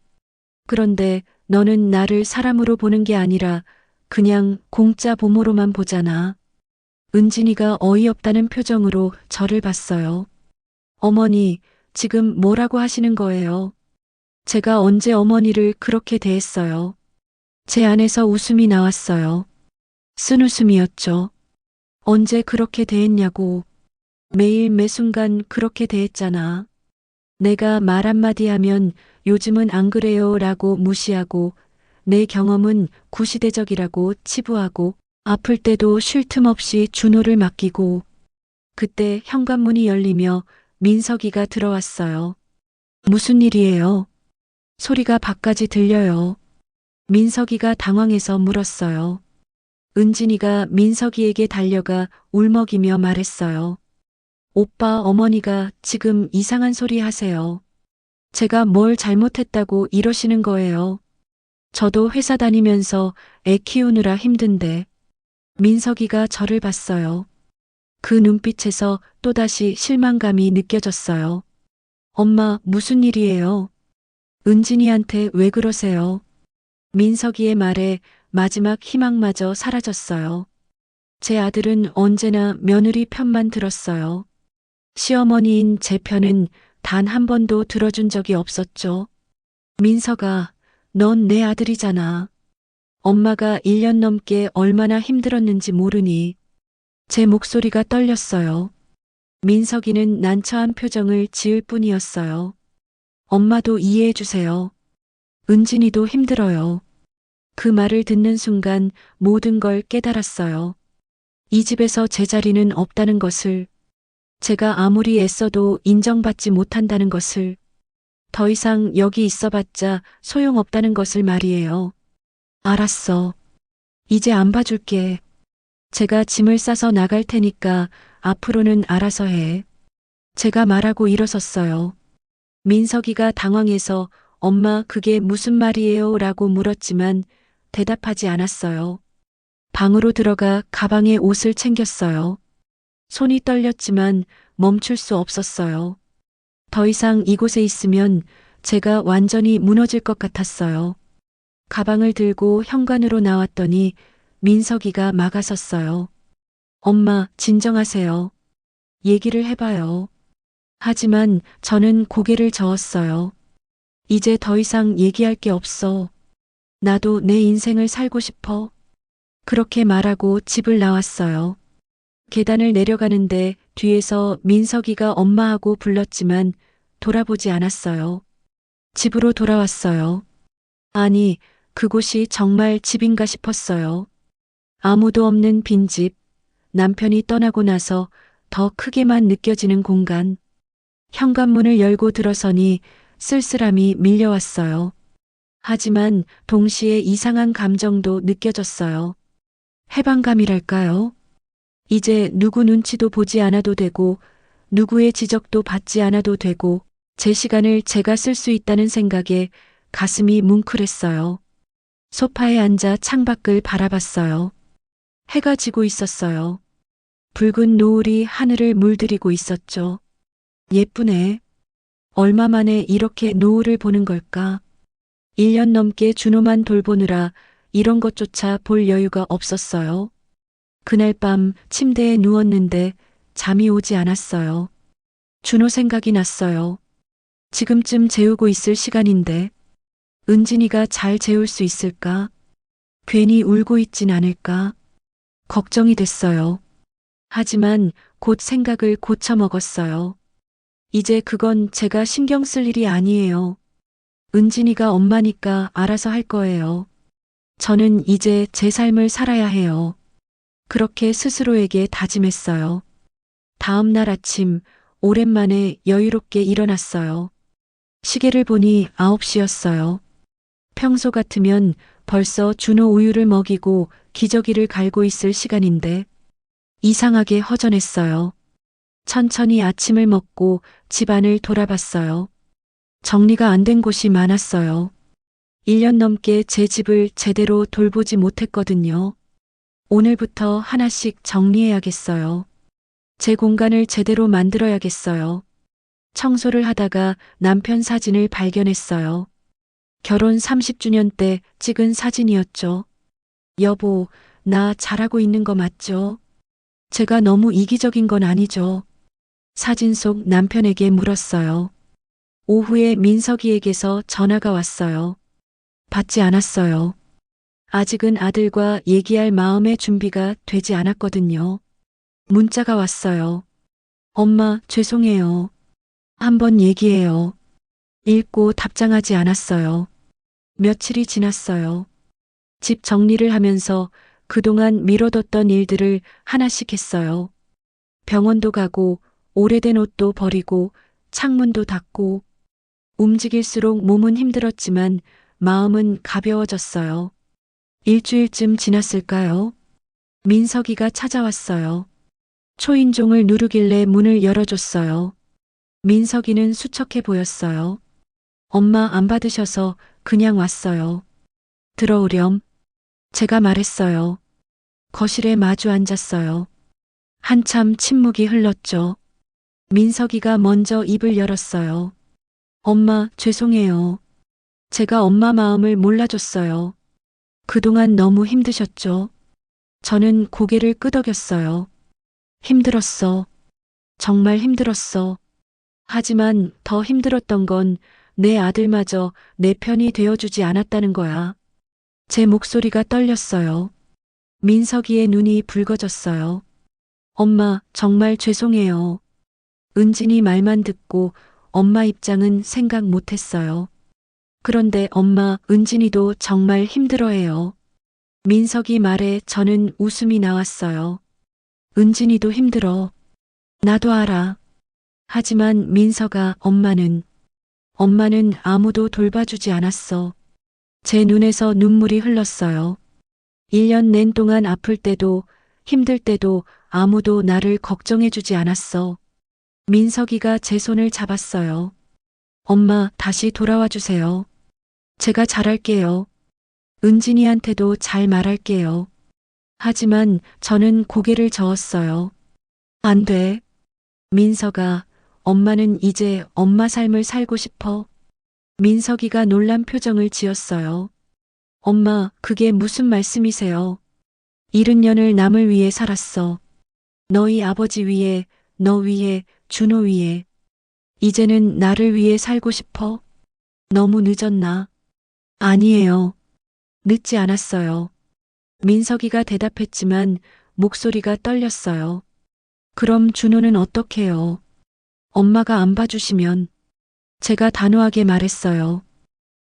그런데 너는 나를 사람으로 보는 게 아니라 그냥 공짜 보모로만 보잖아. 은진이가 어이없다는 표정으로 저를 봤어요. 어머니, 지금 뭐라고 하시는 거예요? 제가 언제 어머니를 그렇게 대했어요? 제 안에서 웃음이 나왔어요. 쓴웃음이었죠. 언제 그렇게 대했냐고. 매일 매순간 그렇게 대했잖아. 내가 말 한마디 하면 요즘은 안 그래요 라고 무시하고 내 경험은 구시대적이라고 치부하고 아플 때도 쉴 틈 없이 준호를 맡기고 그때 현관문이 열리며 민석이가 들어왔어요. 무슨 일이에요? 소리가 밖까지 들려요. 민석이가 당황해서 물었어요. 은진이가 민석이에게 달려가 울먹이며 말했어요. 오빠 어머니가 지금 이상한 소리 하세요. 제가 뭘 잘못했다고 이러시는 거예요. 저도 회사 다니면서 애 키우느라 힘든데. 민석이가 저를 봤어요. 그 눈빛에서 또다시 실망감이 느껴졌어요. 엄마, 무슨 일이에요? 은진이한테 왜 그러세요? 민석이의 말에 마지막 희망마저 사라졌어요. 제 아들은 언제나 며느리 편만 들었어요. 시어머니인 제 편은 단 한 번도 들어준 적이 없었죠. 민석아, 넌 내 아들이잖아. 엄마가 1년 넘게 얼마나 힘들었는지 모르니. 제 목소리가 떨렸어요. 민석이는 난처한 표정을 지을 뿐이었어요. 엄마도 이해해 주세요. 은진이도 힘들어요. 그 말을 듣는 순간 모든 걸 깨달았어요. 이 집에서 제 자리는 없다는 것을, 제가 아무리 애써도 인정받지 못한다는 것을, 더 이상 여기 있어봤자 소용없다는 것을 말이에요. 알았어. 이제 안 봐줄게. 제가 짐을 싸서 나갈 테니까 앞으로는 알아서 해. 제가 말하고 일어섰어요. 민석이가 당황해서 엄마 그게 무슨 말이에요? 라고 물었지만 대답하지 않았어요. 방으로 들어가 가방에 옷을 챙겼어요. 손이 떨렸지만 멈출 수 없었어요. 더 이상 이곳에 있으면 제가 완전히 무너질 것 같았어요. 가방을 들고 현관으로 나왔더니 민석이가 막아섰어요. 엄마, 진정하세요. 얘기를 해봐요. 하지만 저는 고개를 저었어요. 이제 더 이상 얘기할 게 없어. 나도 내 인생을 살고 싶어. 그렇게 말하고 집을 나왔어요. 계단을 내려가는데 뒤에서 민석이가 엄마하고 불렀지만 돌아보지 않았어요. 집으로 돌아왔어요. 아니, 그곳이 정말 집인가 싶었어요. 아무도 없는 빈집, 남편이 떠나고 나서 더 크게만 느껴지는 공간. 현관문을 열고 들어서니 쓸쓸함이 밀려왔어요. 하지만 동시에 이상한 감정도 느껴졌어요. 해방감이랄까요? 이제 누구 눈치도 보지 않아도 되고, 누구의 지적도 받지 않아도 되고, 제 시간을 제가 쓸 수 있다는 생각에 가슴이 뭉클했어요. 소파에 앉아 창밖을 바라봤어요. 해가 지고 있었어요. 붉은 노을이 하늘을 물들이고 있었죠. 예쁘네. 얼마 만에 이렇게 노을을 보는 걸까? 1년 넘게 준호만 돌보느라 이런 것조차 볼 여유가 없었어요. 그날 밤 침대에 누웠는데 잠이 오지 않았어요. 준호 생각이 났어요. 지금쯤 재우고 있을 시간인데 은진이가 잘 재울 수 있을까? 괜히 울고 있진 않을까? 걱정이 됐어요. 하지만 곧 생각을 고쳐먹었어요. 이제 그건 제가 신경 쓸 일이 아니에요. 은진이가 엄마니까 알아서 할 거예요. 저는 이제 제 삶을 살아야 해요. 그렇게 스스로에게 다짐했어요. 다음 날 아침 오랜만에 여유롭게 일어났어요. 시계를 보니 9시였어요. 평소 같으면 벌써 준호 우유를 먹이고 기저귀를 갈고 있을 시간인데 이상하게 허전했어요. 천천히 아침을 먹고 집안을 돌아봤어요. 정리가 안 된 곳이 많았어요. 1년 넘게 제 집을 제대로 돌보지 못했거든요. 오늘부터 하나씩 정리해야겠어요. 제 공간을 제대로 만들어야겠어요. 청소를 하다가 남편 사진을 발견했어요. 결혼 30주년 때 찍은 사진이었죠. 여보, 나 잘하고 있는 거 맞죠? 제가 너무 이기적인 건 아니죠? 사진 속 남편에게 물었어요. 오후에 민석이에게서 전화가 왔어요. 받지 않았어요. 아직은 아들과 얘기할 마음의 준비가 되지 않았거든요. 문자가 왔어요. 엄마, 죄송해요. 한번 얘기해요. 읽고 답장하지 않았어요. 며칠이 지났어요. 집 정리를 하면서 그동안 미뤄뒀던 일들을 하나씩 했어요. 병원도 가고, 오래된 옷도 버리고, 창문도 닫고, 움직일수록 몸은 힘들었지만 마음은 가벼워졌어요. 일주일쯤 지났을까요? 민석이가 찾아왔어요. 초인종을 누르길래 문을 열어줬어요. 민석이는 수척해 보였어요. 엄마 안 받으셔서 그냥 왔어요. 들어오렴. 제가 말했어요. 거실에 마주 앉았어요. 한참 침묵이 흘렀죠. 민석이가 먼저 입을 열었어요. 엄마, 죄송해요. 제가 엄마 마음을 몰라줬어요. 그동안 너무 힘드셨죠? 저는 고개를 끄덕였어요. 힘들었어. 정말 힘들었어. 하지만 더 힘들었던 건 내 아들마저 내 편이 되어주지 않았다는 거야. 제 목소리가 떨렸어요. 민석이의 눈이 붉어졌어요. 엄마, 정말 죄송해요. 은진이 말만 듣고 엄마 입장은 생각 못했어요. 그런데 엄마, 은진이도 정말 힘들어해요. 민석이 말에 저는 웃음이 나왔어요. 은진이도 힘들어. 나도 알아. 하지만 민석아, 엄마는 아무도 돌봐주지 않았어. 제 눈에서 눈물이 흘렀어요. 1년 낸 동안 아플 때도 힘들 때도 아무도 나를 걱정해주지 않았어. 민석이가 제 손을 잡았어요. 엄마, 다시 돌아와 주세요. 제가 잘할게요. 은진이한테도 잘 말할게요. 하지만 저는 고개를 저었어요. 안 돼. 민석아, 엄마는 이제 엄마 삶을 살고 싶어. 민석이가 놀란 표정을 지었어요. 엄마, 그게 무슨 말씀이세요? 70년을 남을 위해 살았어. 너희 아버지 위해, 너 위해, 준호 위해. 이제는 나를 위해 살고 싶어? 너무 늦었나? 아니에요. 늦지 않았어요. 민석이가 대답했지만 목소리가 떨렸어요. 그럼 준호는 어떡해요? 엄마가 안 봐주시면. 제가 단호하게 말했어요.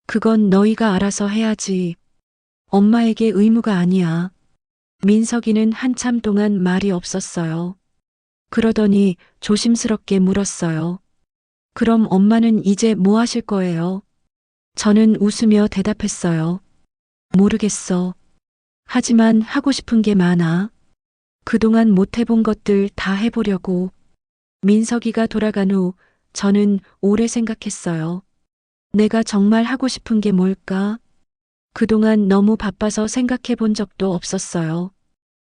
그건 너희가 알아서 해야지. 엄마에게 의무가 아니야. 민석이는 한참 동안 말이 없었어요. 그러더니 조심스럽게 물었어요. 그럼 엄마는 이제 뭐 하실 거예요? 저는 웃으며 대답했어요. 모르겠어. 하지만 하고 싶은 게 많아. 그동안 못 해본 것들 다 해보려고. 민석이가 돌아간 후 저는 오래 생각했어요. 내가 정말 하고 싶은 게 뭘까? 그동안 너무 바빠서 생각해 본 적도 없었어요.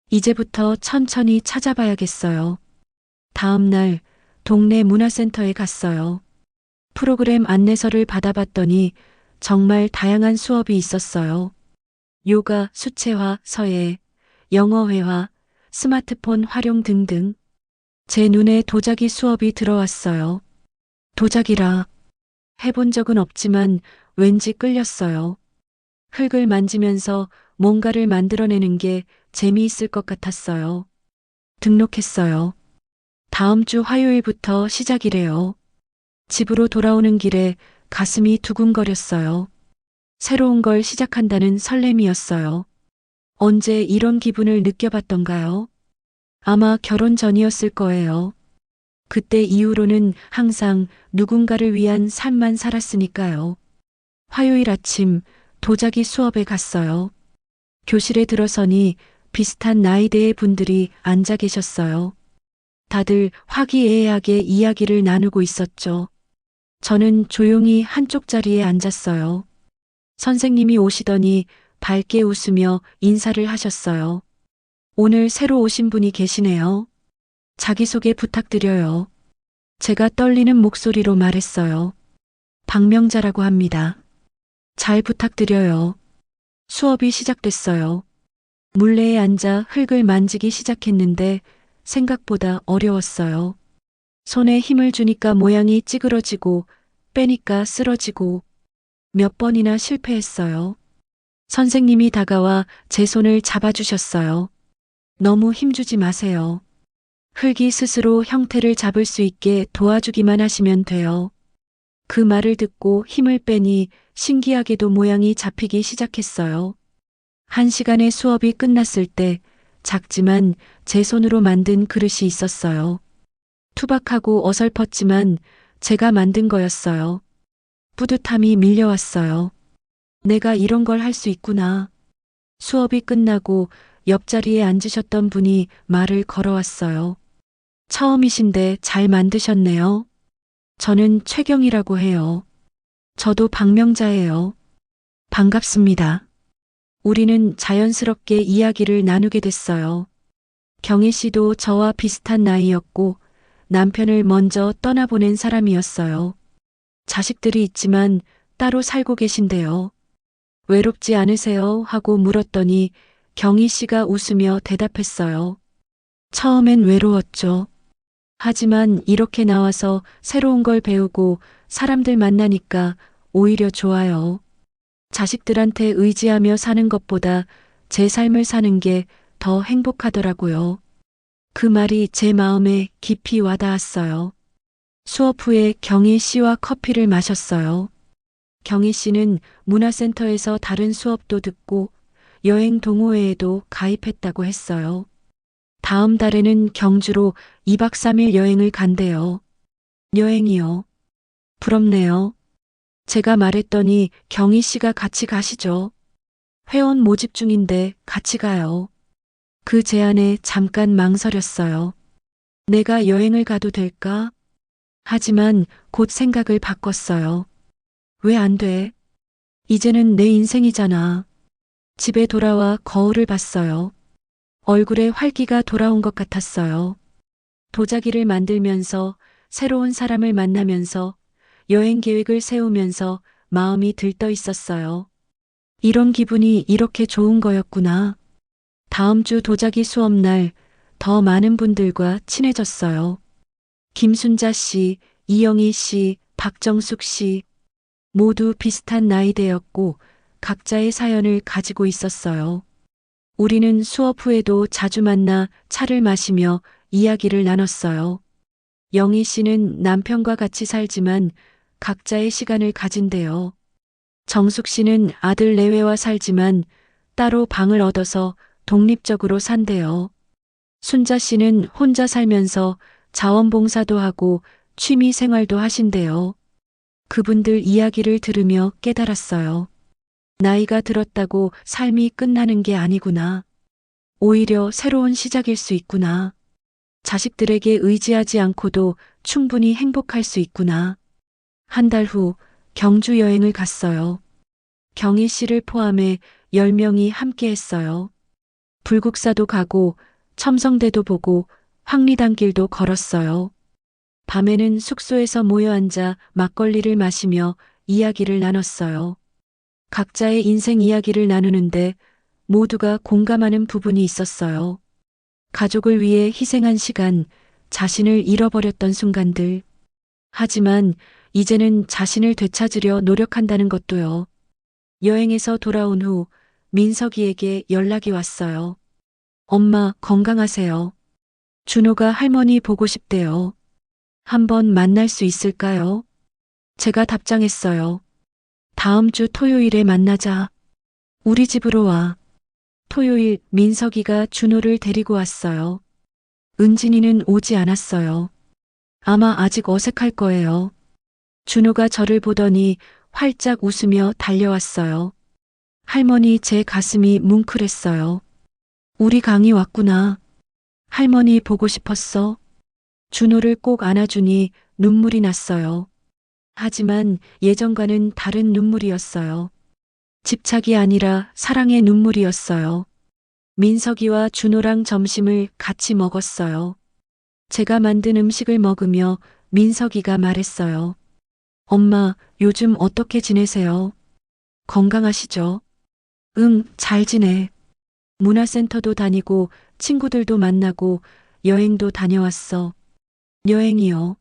이제부터 천천히 찾아봐야겠어요. 다음 날 동네 문화센터에 갔어요. 프로그램 안내서를 받아봤더니 정말 다양한 수업이 있었어요. 요가, 수채화, 서예, 영어회화, 스마트폰 활용 등등. 제 눈에 도자기 수업이 들어왔어요. 도자기라 해본 적은 없지만 왠지 끌렸어요. 흙을 만지면서 뭔가를 만들어내는 게 재미있을 것 같았어요. 등록했어요. 다음 주 화요일부터 시작이래요. 집으로 돌아오는 길에 가슴이 두근거렸어요. 새로운 걸 시작한다는 설렘이었어요. 언제 이런 기분을 느껴봤던가요? 아마 결혼 전이었을 거예요. 그때 이후로는 항상 누군가를 위한 삶만 살았으니까요. 화요일 아침 도자기 수업에 갔어요. 교실에 들어서니 비슷한 나이대의 분들이 앉아 계셨어요. 다들 화기애애하게 이야기를 나누고 있었죠. 저는 조용히 한쪽 자리에 앉았어요. 선생님이 오시더니 밝게 웃으며 인사를 하셨어요. 오늘 새로 오신 분이 계시네요. 자기소개 부탁드려요. 제가 떨리는 목소리로 말했어요. 박명자라고 합니다. 잘 부탁드려요. 수업이 시작됐어요. 물레에 앉아 흙을 만지기 시작했는데 생각보다 어려웠어요. 손에 힘을 주니까 모양이 찌그러지고 빼니까 쓰러지고 몇 번이나 실패했어요. 선생님이 다가와 제 손을 잡아주셨어요. 너무 힘주지 마세요. 흙이 스스로 형태를 잡을 수 있게 도와주기만 하시면 돼요. 그 말을 듣고 힘을 빼니 신기하게도 모양이 잡히기 시작했어요. 1시간의 수업이 끝났을 때 작지만 제 손으로 만든 그릇이 있었어요. 투박하고 어설펐지만 제가 만든 거였어요. 뿌듯함이 밀려왔어요. 내가 이런 걸 할 수 있구나. 수업이 끝나고 옆자리에 앉으셨던 분이 말을 걸어왔어요. 처음이신데 잘 만드셨네요. 저는 최경이라고 해요. 저도 박명자예요. 반갑습니다. 우리는 자연스럽게 이야기를 나누게 됐어요. 경희 씨도 저와 비슷한 나이였고 남편을 먼저 떠나보낸 사람이었어요. 자식들이 있지만 따로 살고 계신데요. 외롭지 않으세요? 하고 물었더니 경희 씨가 웃으며 대답했어요. 처음엔 외로웠죠. 하지만 이렇게 나와서 새로운 걸 배우고 사람들 만나니까 오히려 좋아요. 자식들한테 의지하며 사는 것보다 제 삶을 사는 게 더 행복하더라고요. 그 말이 제 마음에 깊이 와닿았어요. 수업 후에 경희 씨와 커피를 마셨어요. 경희 씨는 문화센터에서 다른 수업도 듣고 여행 동호회에도 가입했다고 했어요. 다음 달에는 경주로 2박 3일 여행을 간대요. 여행이요. 부럽네요. 제가 말했더니 경희 씨가 같이 가시죠. 회원 모집 중인데 같이 가요. 그 제안에 잠깐 망설였어요. 내가 여행을 가도 될까? 하지만 곧 생각을 바꿨어요. 왜 안 돼? 이제는 내 인생이잖아. 집에 돌아와 거울을 봤어요. 얼굴에 활기가 돌아온 것 같았어요. 도자기를 만들면서 새로운 사람을 만나면서 여행 계획을 세우면서 마음이 들떠 있었어요. 이런 기분이 이렇게 좋은 거였구나. 다음 주 도자기 수업 날 더 많은 분들과 친해졌어요. 김순자 씨, 이영희 씨, 박정숙 씨 모두 비슷한 나이대였고 각자의 사연을 가지고 있었어요. 우리는 수업 후에도 자주 만나 차를 마시며 이야기를 나눴어요. 영희 씨는 남편과 같이 살지만 각자의 시간을 가진대요. 정숙 씨는 아들 내외와 살지만 따로 방을 얻어서 독립적으로 산대요. 순자 씨는 혼자 살면서 자원봉사도 하고 취미 생활도 하신대요. 그분들 이야기를 들으며 깨달았어요. 나이가 들었다고 삶이 끝나는 게 아니구나. 오히려 새로운 시작일 수 있구나. 자식들에게 의지하지 않고도 충분히 행복할 수 있구나. 한 달 후 경주 여행을 갔어요. 경희 씨를 포함해 10명이 함께 했어요. 불국사도 가고 첨성대도 보고 황리단길도 걸었어요. 밤에는 숙소에서 모여 앉아 막걸리를 마시며 이야기를 나눴어요. 각자의 인생 이야기를 나누는데 모두가 공감하는 부분이 있었어요. 가족을 위해 희생한 시간, 자신을 잃어버렸던 순간들. 하지만 이제는 자신을 되찾으려 노력한다는 것도요. 여행에서 돌아온 후 민석이에게 연락이 왔어요. 엄마, 건강하세요. 준호가 할머니 보고 싶대요. 한번 만날 수 있을까요? 제가 답장했어요. 다음 주 토요일에 만나자. 우리 집으로 와. 토요일 민석이가 준호를 데리고 왔어요. 은진이는 오지 않았어요. 아마 아직 어색할 거예요. 준호가 저를 보더니 활짝 웃으며 달려왔어요. 할머니, 제 가슴이 뭉클했어요. 우리 강이 왔구나. 할머니 보고 싶었어. 준호를 꼭 안아주니 눈물이 났어요. 하지만 예전과는 다른 눈물이었어요. 집착이 아니라 사랑의 눈물이었어요. 민석이와 준호랑 점심을 같이 먹었어요. 제가 만든 음식을 먹으며 민석이가 말했어요. 엄마, 요즘 어떻게 지내세요? 건강하시죠? 응, 잘 지내. 문화센터도 다니고 친구들도 만나고 여행도 다녀왔어. 여행이요.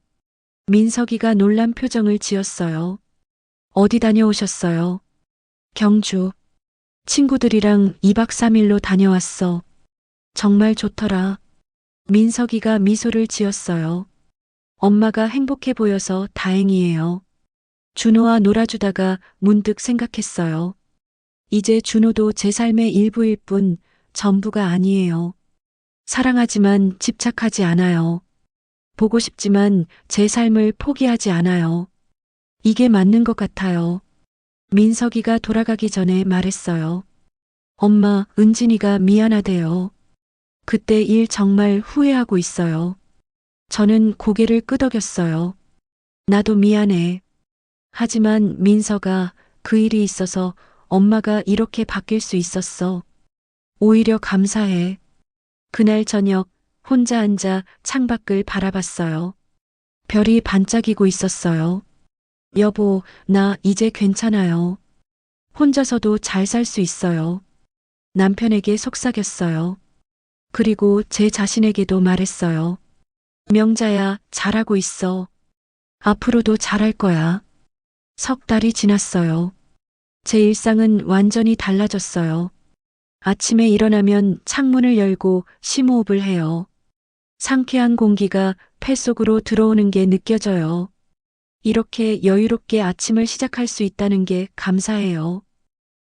민석이가 놀란 표정을 지었어요. 어디 다녀오셨어요? 경주. 친구들이랑 2박 3일로 다녀왔어. 정말 좋더라. 민석이가 미소를 지었어요. 엄마가 행복해 보여서 다행이에요. 준호와 놀아주다가 문득 생각했어요. 이제 준호도 제 삶의 일부일 뿐 전부가 아니에요. 사랑하지만 집착하지 않아요. 보고 싶지만 제 삶을 포기하지 않아요. 이게 맞는 것 같아요. 민석이가 돌아가기 전에 말했어요. 엄마, 은진이가 미안하대요. 그때 일 정말 후회하고 있어요. 저는 고개를 끄덕였어요. 나도 미안해. 하지만 민서가 그 일이 있어서 엄마가 이렇게 바뀔 수 있었어. 오히려 감사해. 그날 저녁 혼자 앉아 창밖을 바라봤어요. 별이 반짝이고 있었어요. 여보, 나 이제 괜찮아요. 혼자서도 잘 살 수 있어요. 남편에게 속삭였어요. 그리고 제 자신에게도 말했어요. 명자야, 잘하고 있어. 앞으로도 잘할 거야. 석 달이 지났어요. 제 일상은 완전히 달라졌어요. 아침에 일어나면 창문을 열고 심호흡을 해요. 상쾌한 공기가 폐 속으로 들어오는 게 느껴져요. 이렇게 여유롭게 아침을 시작할 수 있다는 게 감사해요.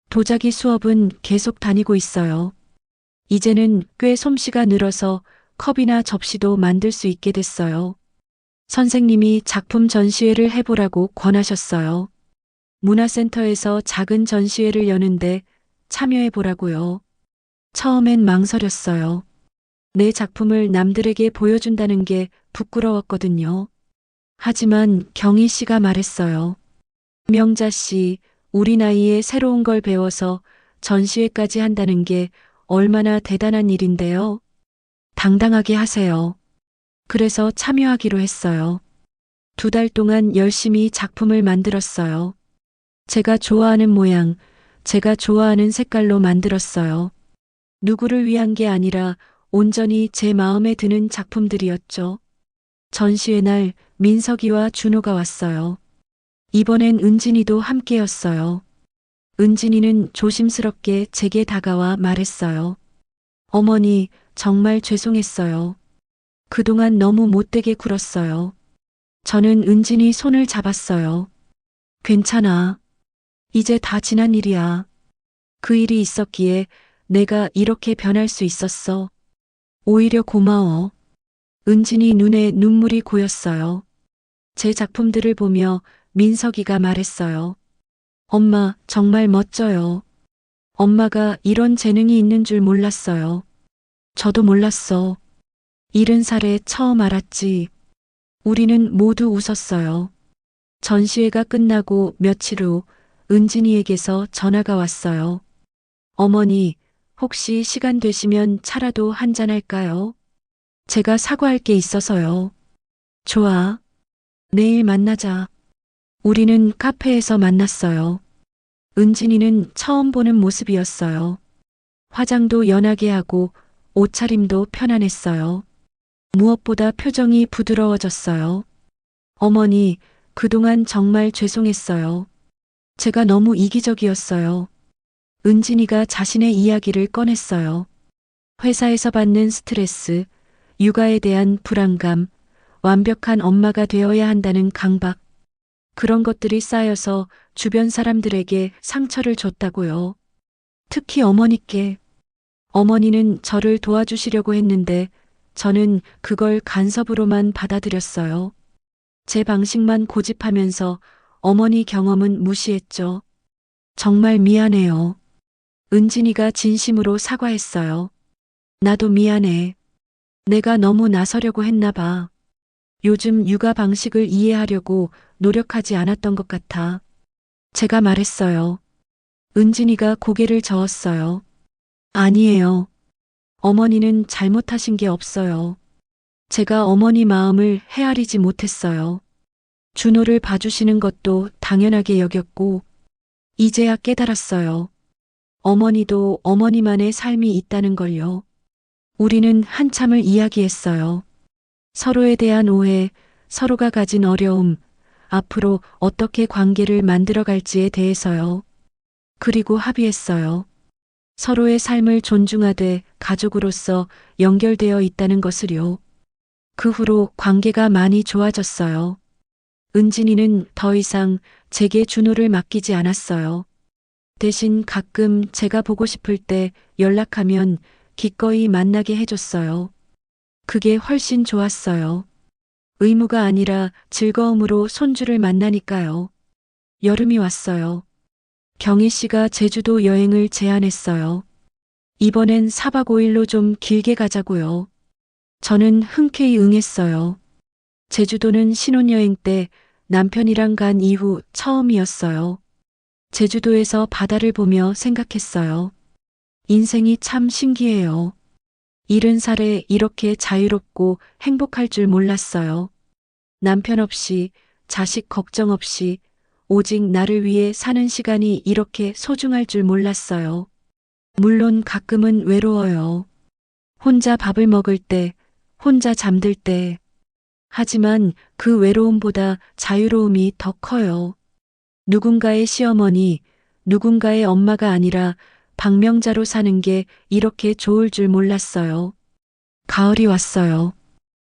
도자기 수업은 계속 다니고 있어요. 이제는 꽤 솜씨가 늘어서 컵이나 접시도 만들 수 있게 됐어요. 선생님이 작품 전시회를 해보라고 권하셨어요. 문화센터에서 작은 전시회를 여는데 참여해보라고요. 처음엔 망설였어요. 내 작품을 남들에게 보여준다는 게 부끄러웠거든요. 하지만 경희 씨가 말했어요. 명자 씨, 우리 나이에 새로운 걸 배워서 전시회까지 한다는 게 얼마나 대단한 일인데요. 당당하게 하세요. 그래서 참여하기로 했어요. 2달 동안 열심히 작품을 만들었어요. 제가 좋아하는 모양, 제가 좋아하는 색깔로 만들었어요. 누구를 위한 게 아니라 온전히 제 마음에 드는 작품들이었죠. 전시회 날 민석이와 준호가 왔어요. 이번엔 은진이도 함께였어요. 은진이는 조심스럽게 제게 다가와 말했어요. 어머니, 정말 죄송했어요. 그동안 너무 못되게 굴었어요. 저는 은진이 손을 잡았어요. 괜찮아. 이제 다 지난 일이야. 그 일이 있었기에 내가 이렇게 변할 수 있었어. 오히려 고마워. 은진이 눈에 눈물이 고였어요. 제 작품들을 보며 민석이가 말했어요. 엄마, 정말 멋져요. 엄마가 이런 재능이 있는 줄 몰랐어요. 저도 몰랐어. 70살에 처음 알았지. 우리는 모두 웃었어요. 전시회가 끝나고 며칠 후 은진이에게서 전화가 왔어요. 어머니, 혹시 시간 되시면 차라도 한잔 할까요? 제가 사과할 게 있어서요. 좋아. 내일 만나자. 우리는 카페에서 만났어요. 은진이는 처음 보는 모습이었어요. 화장도 연하게 하고 옷차림도 편안했어요. 무엇보다 표정이 부드러워졌어요. 어머니, 그동안 정말 죄송했어요. 제가 너무 이기적이었어요. 은진이가 자신의 이야기를 꺼냈어요. 회사에서 받는 스트레스, 육아에 대한 불안감, 완벽한 엄마가 되어야 한다는 강박, 그런 것들이 쌓여서 주변 사람들에게 상처를 줬다고요. 특히 어머니께. 어머니는 저를 도와주시려고 했는데 저는 그걸 간섭으로만 받아들였어요. 제 방식만 고집하면서 어머니 경험은 무시했죠. 정말 미안해요. 은진이가 진심으로 사과했어요. 나도 미안해. 내가 너무 나서려고 했나 봐. 요즘 육아 방식을 이해하려고 노력하지 않았던 것 같아. 제가 말했어요. 은진이가 고개를 저었어요. 아니에요. 어머니는 잘못하신 게 없어요. 제가 어머니 마음을 헤아리지 못했어요. 준호를 봐주시는 것도 당연하게 여겼고, 이제야 깨달았어요. 어머니도 어머니만의 삶이 있다는 걸요. 우리는 한참을 이야기했어요. 서로에 대한 오해, 서로가 가진 어려움, 앞으로 어떻게 관계를 만들어갈지에 대해서요. 그리고 합의했어요. 서로의 삶을 존중하되 가족으로서 연결되어 있다는 것을요. 그 후로 관계가 많이 좋아졌어요. 은진이는 더 이상 제게 준호를 맡기지 않았어요. 대신 가끔 제가 보고 싶을 때 연락하면 기꺼이 만나게 해줬어요. 그게 훨씬 좋았어요. 의무가 아니라 즐거움으로 손주를 만나니까요. 여름이 왔어요. 경희 씨가 제주도 여행을 제안했어요. 이번엔 4박 5일로 좀 길게 가자고요. 저는 흔쾌히 응했어요. 제주도는 신혼여행 때 남편이랑 간 이후 처음이었어요. 제주도에서 바다를 보며 생각했어요. 인생이 참 신기해요. 70살에 이렇게 자유롭고 행복할 줄 몰랐어요. 남편 없이, 자식 걱정 없이, 오직 나를 위해 사는 시간이 이렇게 소중할 줄 몰랐어요. 물론 가끔은 외로워요. 혼자 밥을 먹을 때, 혼자 잠들 때. 하지만 그 외로움보다 자유로움이 더 커요. 누군가의 시어머니, 누군가의 엄마가 아니라 방명자로 사는 게 이렇게 좋을 줄 몰랐어요. 가을이 왔어요.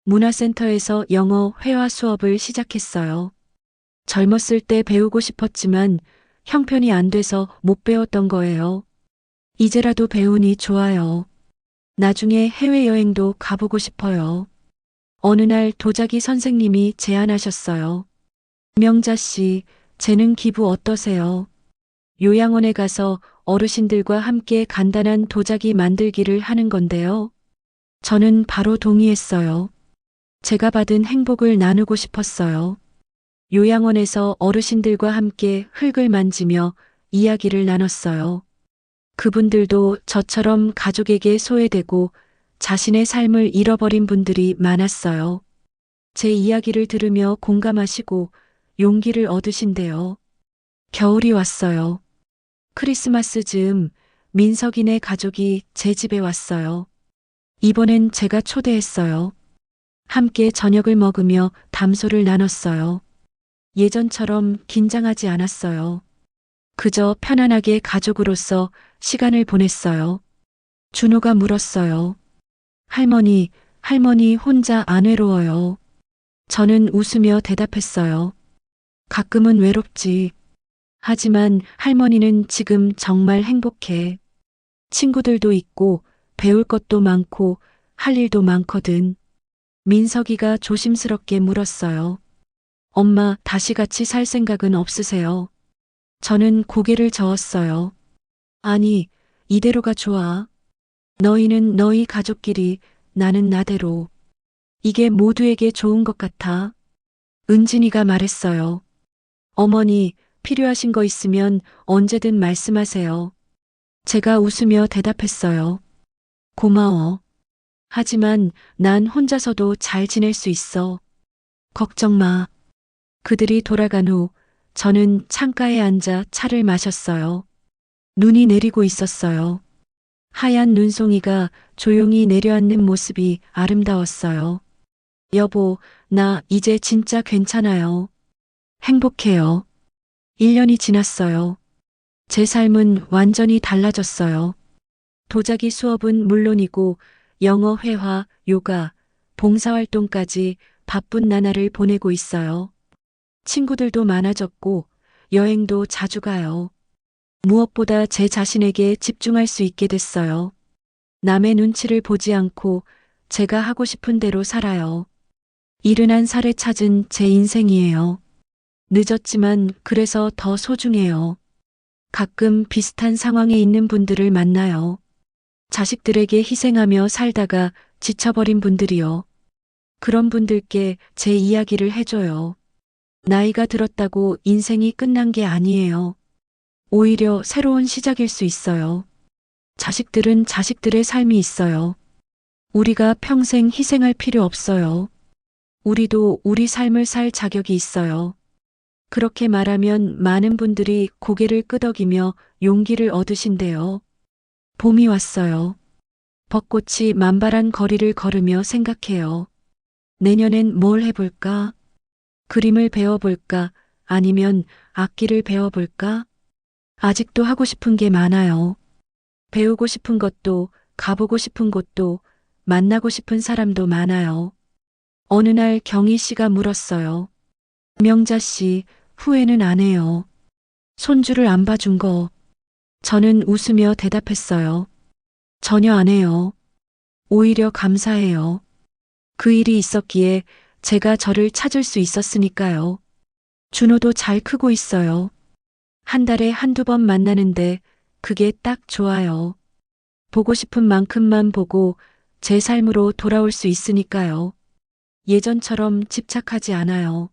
문화센터에서 영어 회화 수업을 시작했어요. 젊었을 때 배우고 싶었지만 형편이 안 돼서 못 배웠던 거예요. 이제라도 배우니 좋아요. 나중에 해외여행도 가보고 싶어요. 어느 날 도자기 선생님이 제안하셨어요. 명자 씨, 재능 기부 어떠세요? 요양원에 가서 어르신들과 함께 간단한 도자기 만들기를 하는 건데요. 저는 바로 동의했어요. 제가 받은 행복을 나누고 싶었어요. 요양원에서 어르신들과 함께 흙을 만지며 이야기를 나눴어요. 그분들도 저처럼 가족에게 소외되고 자신의 삶을 잃어버린 분들이 많았어요. 제 이야기를 들으며 공감하시고 용기를 얻으신대요. 겨울이 왔어요. 크리스마스 즈음 민석이네 가족이 제 집에 왔어요. 이번엔 제가 초대했어요. 함께 저녁을 먹으며 담소를 나눴어요. 예전처럼 긴장하지 않았어요. 그저 편안하게 가족으로서 시간을 보냈어요. 준호가 물었어요. 할머니 혼자 안 외로워요. 저는 웃으며 대답했어요. 가끔은 외롭지. 하지만 할머니는 지금 정말 행복해. 친구들도 있고 배울 것도 많고 할 일도 많거든. 민석이가 조심스럽게 물었어요. 엄마, 다시 같이 살 생각은 없으세요? 저는 고개를 저었어요. 아니, 이대로가 좋아. 너희는 너희 가족끼리, 나는 나대로. 이게 모두에게 좋은 것 같아. 은진이가 말했어요. 어머니, 필요하신 거 있으면 언제든 말씀하세요. 제가 웃으며 대답했어요. 고마워. 하지만 난 혼자서도 잘 지낼 수 있어. 걱정 마. 그들이 돌아간 후 저는 창가에 앉아 차를 마셨어요. 눈이 내리고 있었어요. 하얀 눈송이가 조용히 내려앉는 모습이 아름다웠어요. 여보, 나 이제 진짜 괜찮아요. 행복해요. 1년이 지났어요. 제 삶은 완전히 달라졌어요. 도자기 수업은 물론이고 영어 회화, 요가, 봉사활동까지 바쁜 나날을 보내고 있어요. 친구들도 많아졌고 여행도 자주 가요. 무엇보다 제 자신에게 집중할 수 있게 됐어요. 남의 눈치를 보지 않고 제가 하고 싶은 대로 살아요. 71살에 찾은 제 인생이에요. 늦었지만 그래서 더 소중해요. 가끔 비슷한 상황에 있는 분들을 만나요. 자식들에게 희생하며 살다가 지쳐버린 분들이요. 그런 분들께 제 이야기를 해줘요. 나이가 들었다고 인생이 끝난 게 아니에요. 오히려 새로운 시작일 수 있어요. 자식들은 자식들의 삶이 있어요. 우리가 평생 희생할 필요 없어요. 우리도 우리 삶을 살 자격이 있어요. 그렇게 말하면 많은 분들이 고개를 끄덕이며 용기를 얻으신대요. 봄이 왔어요. 벚꽃이 만발한 거리를 걸으며 생각해요. 내년엔 뭘 해볼까? 그림을 배워볼까? 아니면 악기를 배워볼까? 아직도 하고 싶은 게 많아요. 배우고 싶은 것도, 가보고 싶은 곳도, 만나고 싶은 사람도 많아요. 어느 날 경희 씨가 물었어요. 명자 씨, 후회는 안 해요. 손주를 안 봐준 거. 저는 웃으며 대답했어요. 전혀 안 해요. 오히려 감사해요. 그 일이 있었기에 제가 저를 찾을 수 있었으니까요. 준호도 잘 크고 있어요. 한 달에 한두 번 만나는데 그게 딱 좋아요. 보고 싶은 만큼만 보고 제 삶으로 돌아올 수 있으니까요. 예전처럼 집착하지 않아요.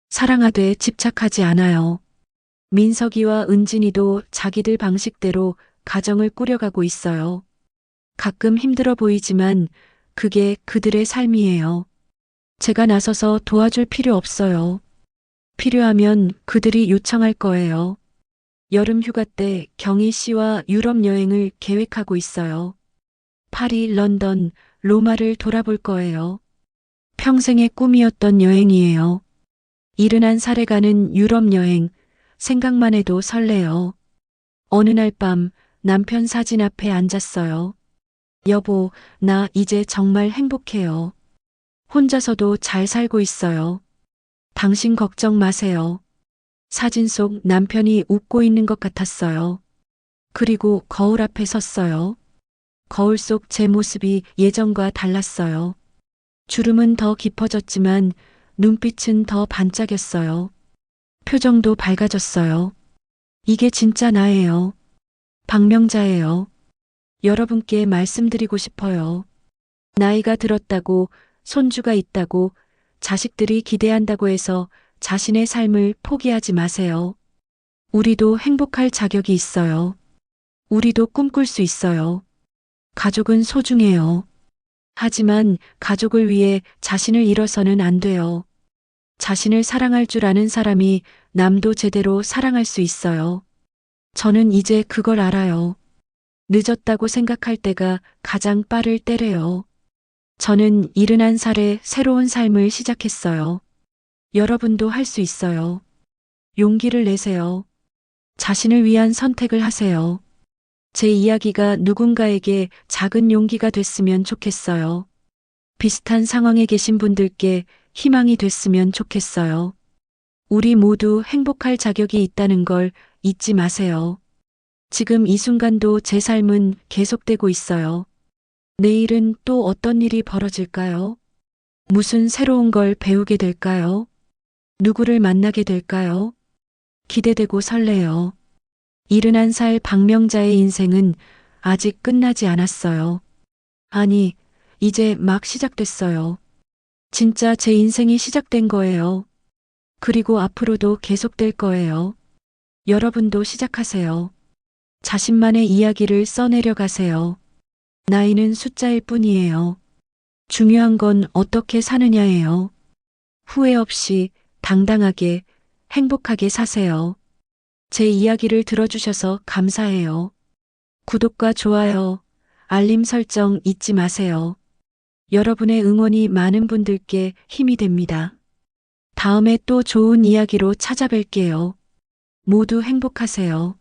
사랑하되 집착하지 않아요. 민석이와 은진이도 자기들 방식대로 가정을 꾸려가고 있어요. 가끔 힘들어 보이지만 그게 그들의 삶이에요. 제가 나서서 도와줄 필요 없어요. 필요하면 그들이 요청할 거예요. 여름 휴가 때 경희 씨와 유럽 여행을 계획하고 있어요. 파리, 런던, 로마를 돌아볼 거예요. 평생의 꿈이었던 여행이에요. 71살에 가는 유럽 여행, 생각만 해도 설레요. 어느 날 밤 남편 사진 앞에 앉았어요. 여보, 나 이제 정말 행복해요. 혼자서도 잘 살고 있어요. 당신 걱정 마세요. 사진 속 남편이 웃고 있는 것 같았어요. 그리고 거울 앞에 섰어요. 거울 속 제 모습이 예전과 달랐어요. 주름은 더 깊어졌지만 눈빛은 더 반짝였어요. 표정도 밝아졌어요. 이게 진짜 나예요. 박명자예요. 여러분께 말씀드리고 싶어요. 나이가 들었다고, 손주가 있다고, 자식들이 기대한다고 해서 자신의 삶을 포기하지 마세요. 우리도 행복할 자격이 있어요. 우리도 꿈꿀 수 있어요. 가족은 소중해요. 하지만 가족을 위해 자신을 잃어서는 안 돼요. 자신을 사랑할 줄 아는 사람이 남도 제대로 사랑할 수 있어요. 저는 이제 그걸 알아요. 늦었다고 생각할 때가 가장 빠를 때래요. 저는 71살에 새로운 삶을 시작했어요. 여러분도 할 수 있어요. 용기를 내세요. 자신을 위한 선택을 하세요. 제 이야기가 누군가에게 작은 용기가 됐으면 좋겠어요. 비슷한 상황에 계신 분들께 희망이 됐으면 좋겠어요. 우리 모두 행복할 자격이 있다는 걸 잊지 마세요. 지금 이 순간도 제 삶은 계속되고 있어요. 내일은 또 어떤 일이 벌어질까요? 무슨 새로운 걸 배우게 될까요? 누구를 만나게 될까요? 기대되고 설레요. 71살 박명자의 인생은 아직 끝나지 않았어요. 아니, 이제 막 시작됐어요. 진짜 제 인생이 시작된 거예요. 그리고 앞으로도 계속될 거예요. 여러분도 시작하세요. 자신만의 이야기를 써내려 가세요. 나이는 숫자일 뿐이에요. 중요한 건 어떻게 사느냐예요. 후회 없이 당당하게 행복하게 사세요. 제 이야기를 들어주셔서 감사해요. 구독과 좋아요, 알림 설정 잊지 마세요. 여러분의 응원이 많은 분들께 힘이 됩니다. 다음에 또 좋은 이야기로 찾아뵐게요. 모두 행복하세요.